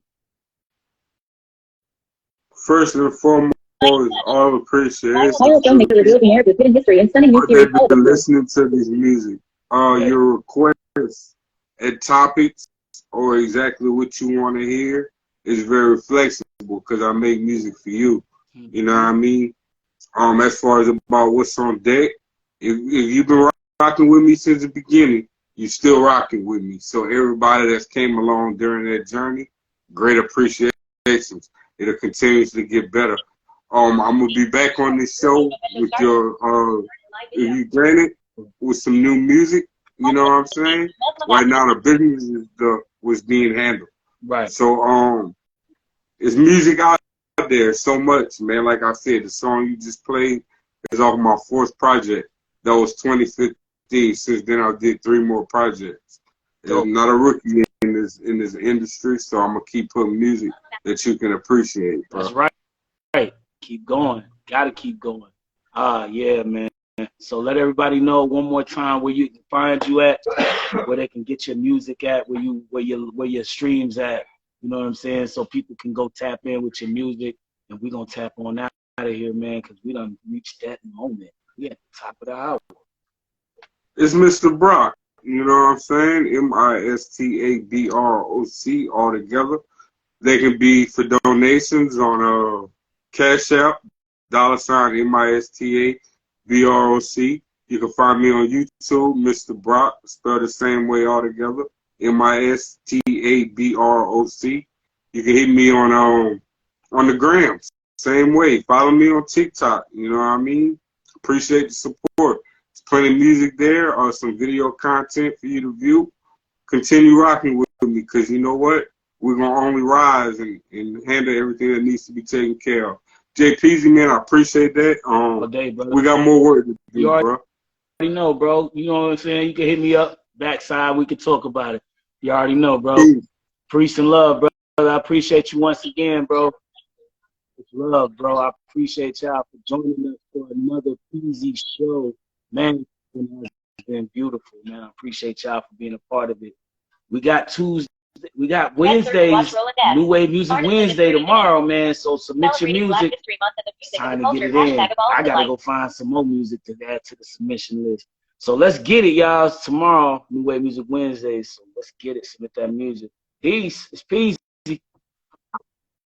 First and foremost, all appreciation Ohio filmmaker reveals the narrative hidden history and stunning new for series. they've been listening to this music. Your requests and topics or exactly what you want to hear is very flexible because I make music for you. You know what I mean? As far as about what's on deck, if you've been rocking with me since the beginning, you're still rocking with me. So everybody that's came along during that journey, great appreciations. It'll continuously get better. I'm gonna be back on this show with your if you grant it, with some new music. You know what I'm saying? Right now the business is was being handled. Right. So it's music out there so much, man. Like I said, the song you just played is off my 4th project. That was 2015. Since then I did 3 more projects. I'm not a rookie in this industry, so I'm gonna keep putting music that you can appreciate, bro. That's right. Right. Keep going. Gotta keep going. Yeah, man. So let everybody know one more time where you can find you at, where they can get your music at, where your streams at. You know what I'm saying? So people can go tap in with your music, and we're gonna tap on out of here, man, because we done reached that moment. We at the top of the hour. It's Mr. Brock. You know what I'm saying? MISTABROC all together. They can be for donations on Cash App, $MISTABROC. You can find me on YouTube, Mr. Brock, spelled the same way all together, MISTABROC. You can hit me on the grams, same way. Follow me on TikTok. You know what I mean? Appreciate the support. There's plenty of music there, or some video content for you to view. Continue rocking with me, because you know what? We're going to only rise and handle everything that needs to be taken care of. JPZ, man, I appreciate that. All day, brother. We got more work to do, bro. You already know, bro. You know what I'm saying? You can hit me up, backside. We can talk about it. You already know, bro. Peace and love, bro. I appreciate you once again, bro. It's love, bro. I appreciate y'all for joining us for another Peasy show. Man, it's been beautiful, man. I appreciate y'all for being a part of it. We got Tuesday We got Watch Wednesdays, Rolodex. New Wave Music Artist Wednesday Limited tomorrow, man. So submit your Celebrating Black music. History Month and the It's music time and to culture. get it in. Hashtag evolve I your gotta life. go find some more music to add to the submission list. So let's get it, y'all. Tomorrow, New Wave Music Wednesday. So let's get it. Submit that music. Peace. It's peace.